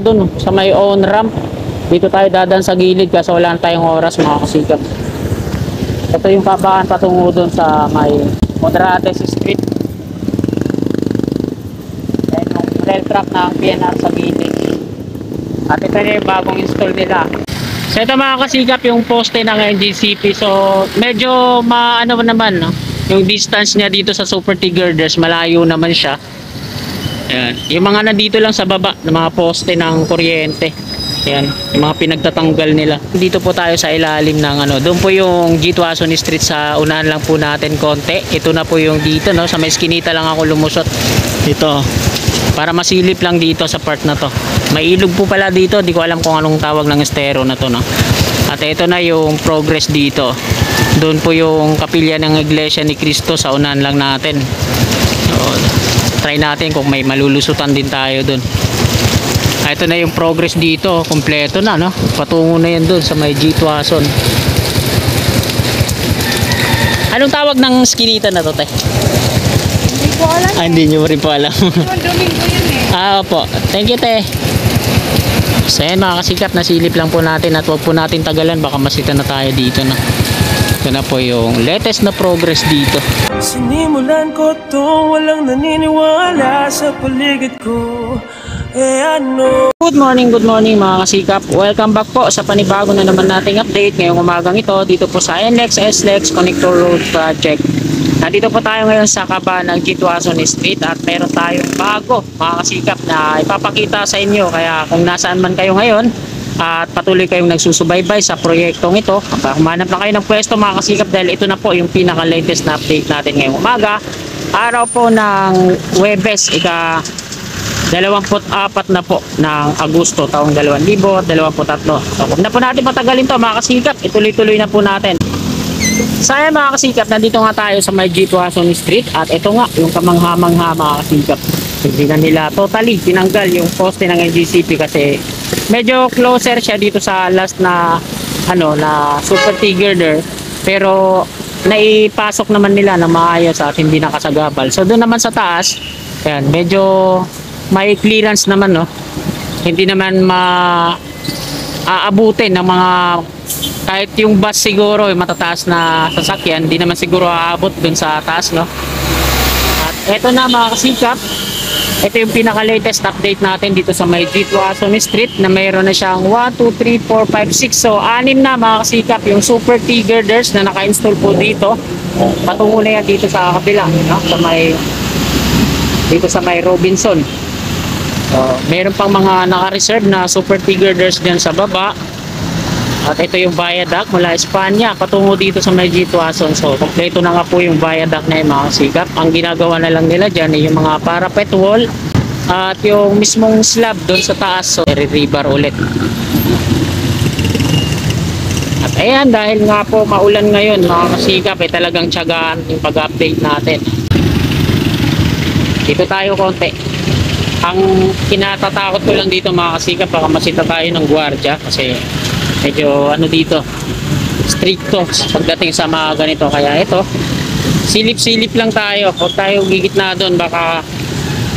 Doon sa may own ramp, dito tayo dadaan sa gilid kasi wala na tayong oras mga kasikap. Ito yung kabahan patungo doon sa may Moderates Street. Ayan yung rail track ng PNR sa gilid. At ito na yung bagong install nila. So ito mga kasikap yung poste ng NGCP. So medyo maano naman, no? Yung distance niya dito sa Super T girders malayo naman siya. Ayan. Yung mga nandito lang sa baba ng mga poste ng kuryente. Ayan, yung mga pinagtatanggal nila. Dito po tayo sa ilalim ng ano, doon po yung G. Tuason Street sa unahan lang po natin konti. Ito na po yung dito, no, sa may eskinita lang ako lumusot. Ito, para masilip lang dito sa part na to. May ilog po pala dito, di ko alam kung anong tawag ng estero na to, no. At ito na yung progress dito. Doon po yung kapilya ng Iglesia ni Cristo sa unahan lang natin. So, try natin kung may malulusutan din tayo dun. Ito na yung progress dito, kompleto na, no? Patungo na yan dun sa may G. Tuason. Anong tawag ng skinita na to, te? Hindi ko alam. Hindi nyo rin po alam. Domingo yun eh. Opo. Thank you, te. So yan mga kasikap, nasilip lang po natin at wag po natin tagalan, baka masita na tayo dito, no? Ito na po yung latest na progress dito. Sinimulan ko to, walang naniniwala sa paligid ko. Good morning mga kasikap. Welcome back po sa panibago na naman nating update ngayong umagang ito dito po sa NLEX SLEX Connector Road Project. Nandito po tayo ngayon sa kaba ng G. Tuason Street at meron tayong bago mga kasikap na ipapakita sa inyo. Kaya kung nasaan man kayo ngayon at patuloy kayong nagsusubaybay sa proyektong ito, humanap na kayo ng pwesto mga kasikap dahil ito na po yung pinaka latest na update natin ngayong umaga. Araw po ng Huwebes, ika-24 na po ng Agosto taong 2023. So huwag na po natin patagalin to mga kasikap, ituloy-tuloy na po natin. Saya mga kasikap, nandito nga tayo sa may G. Tuason Street at ito nga yung kamangha-mangha mga kasikap. Hindi na nila totally tinanggal yung poste ng NGCP kasi medyo closer siya dito sa last na ano na Super T girder, pero naipasok naman nila na maayos at hindi nakasagabal. So doon naman sa taas, ayan, medyo may clearance naman, no. Hindi naman aabutin ng mga, kahit yung bus siguro yung matataas na sasakyan, hindi naman siguro aabot dun sa taas, no. At eto na mga kasikap, ito yung pinaka latest update natin dito sa may G. Tuason Street na mayroon na siyang 1, 2, 3, 4, 5, 6. So 6 na mga kasikap yung Super T girders na naka-install po dito. Patungo na yan dito sa kabila, no? Dito sa may Robinson. Meron pang mga naka-reserve na Super T girders diyan sa baba. At ito yung viaduct mula Espanya patungo dito sa may G. Tuason. So kompleto na nga po yung viaduct na yung mga kasikap. Ang ginagawa na lang nila dyan ay yung mga parapet wall at yung mismong slab doon sa taas. So i-rebar ulit. At ayan, dahil nga po maulan ngayon mga kasikap, talagang tiyagaan yung pag-update natin. Dito tayo konti. Ang kinatatakot ko lang dito mga kasikap, baka masita tayo ng gwardiya kasi medyo ano dito, stricto pagdating sa mga ganito. Kaya ito, silip-silip lang tayo, huwag tayo gigitna doon, baka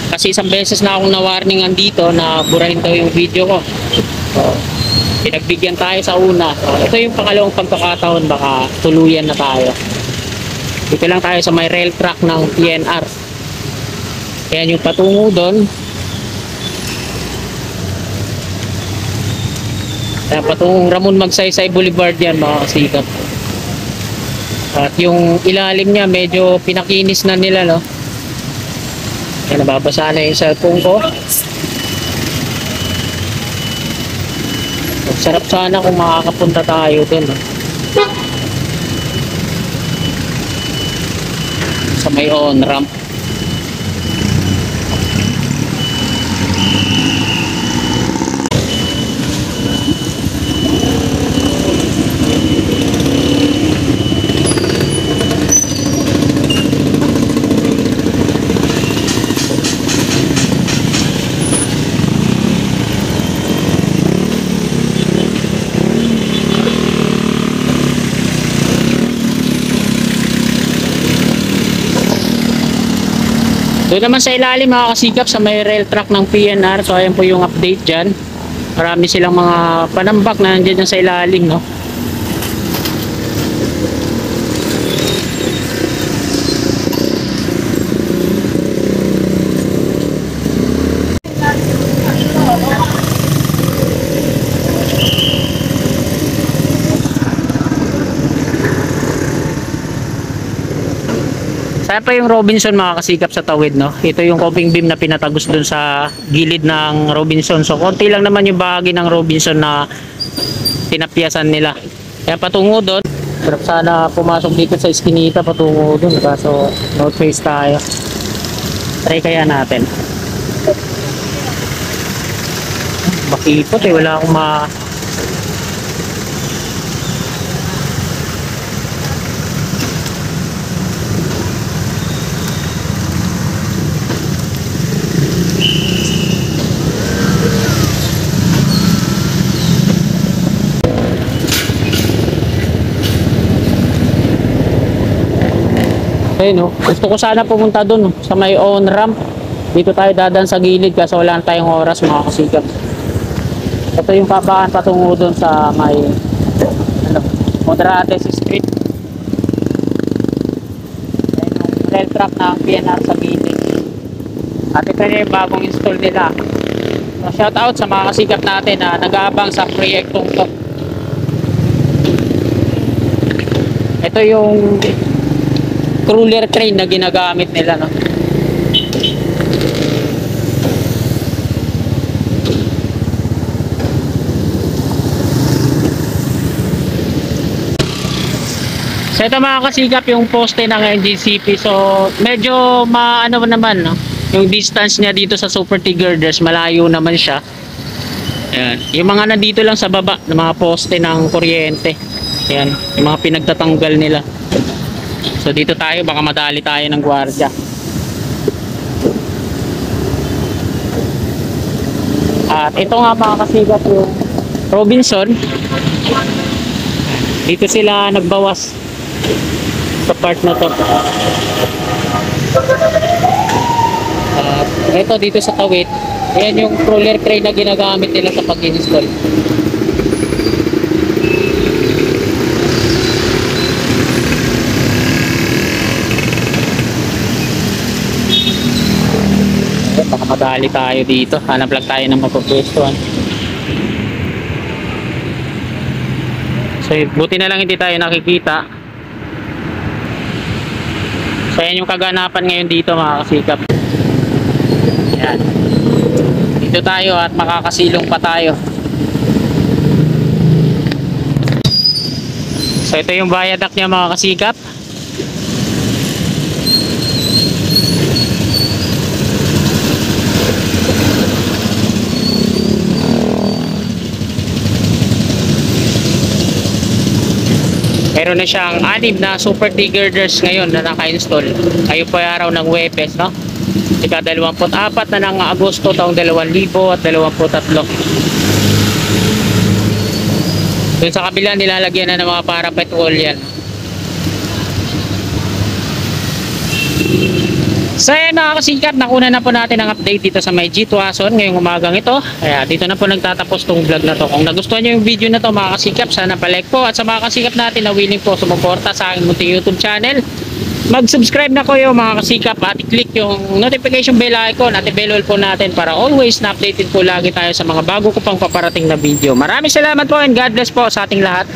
kasi isang beses na akong na-warningan dito na burahin daw yung video ko. So, pinagbigyan tayo sa una. So, ito yung pangalawang pagkakataon, baka tuluyan na tayo. Dito lang tayo sa may rail track ng PNR. Ayan yung patungo doon. Kaya patungong Ramon Magsaysay Boulevard yan mga kasikap. At yung ilalim niya medyo pinakinis na nila, no. Kaya nababasa na yung cellphone ko. Sarap sana kung makakapunta tayo dun, no. Sa may on ramp. Doon naman sa ilalim mga kasikap sa may rail track ng PNR. So ayan po yung update dyan. Marami silang mga panambak na nandiyan sa ilalim, no? Saan pa yung Robinson mga kasikap sa tawid, no? Ito yung coping beam na pinatagos dun sa gilid ng Robinson. So konti lang naman yung bahagi ng Robinson na tinapyasan nila. Kaya patungo doon. Pero sana pumasok dito sa iskinita patungo doon. Kaso north face tayo. Try kaya natin. Bakipot eh. Wala akong no? Gusto ko sana pumunta doon, no? Sa may on ramp. Dito tayo dadaan sa gilid kasi wala tayong oras mga kasikap. Ito yung babaan patungo doon sa may Moderates Street. Ayan yung rail track ng PNR sa gilid. At ito na yung bagong install nila. So, shout out sa mga kasikap natin na nag-aabang sa proyektong to. Ito yung crawler crane na ginagamit nila, no? So ito mga kasikap yung poste ng NGCP. So medyo maano naman, no? Yung distance niya dito sa Super T girders, malayo naman siya. Ayan. Yung mga nandito lang sa baba ng mga poste ng kuryente. Ayan, yung mga pinagtatanggal nila. So dito tayo, baka madali tayo ng gwardiya. At ito nga mga kasikap yung Robinson. Dito sila nagbawas sa part na to. At ito dito sa tawid, ayan yung crawler crane na ginagamit nila sa pag-install. Baka madali tayo dito. Hanap lang tayo ng mapapwestuhan. So buti na lang hindi tayo nakikita. So yan yung kaganapan ngayon dito mga kasikap. Yan. Dito tayo at makakasilong pa tayo. So ito yung viaduct niya mga kasikap. Meron na siyang 6 na Super T girders ngayon na naka-install. Ngayon po yung araw ng Huwebes, no? Ika 24 na ng Agosto taong 2023. Doon sa kabila nilalagyan na ng mga para-petrol yan. So ayan mga kasikap, nakuna na po natin ang update dito sa may G Tuason ngayong umagang ito. Kaya dito na po nagtatapos tong vlog na to. Kung nagustuhan nyo yung video na to mga kasikap, sana palike po. At sa mga kasikap natin na willing po sumuporta sa aking munting YouTube channel, mag-subscribe na kayo mga kasikap at i-click yung notification bell icon at i-bell all po natin para always na updated po lagi tayo sa mga bago ko pang paparating na video. Maraming salamat po and God bless po sa ating lahat.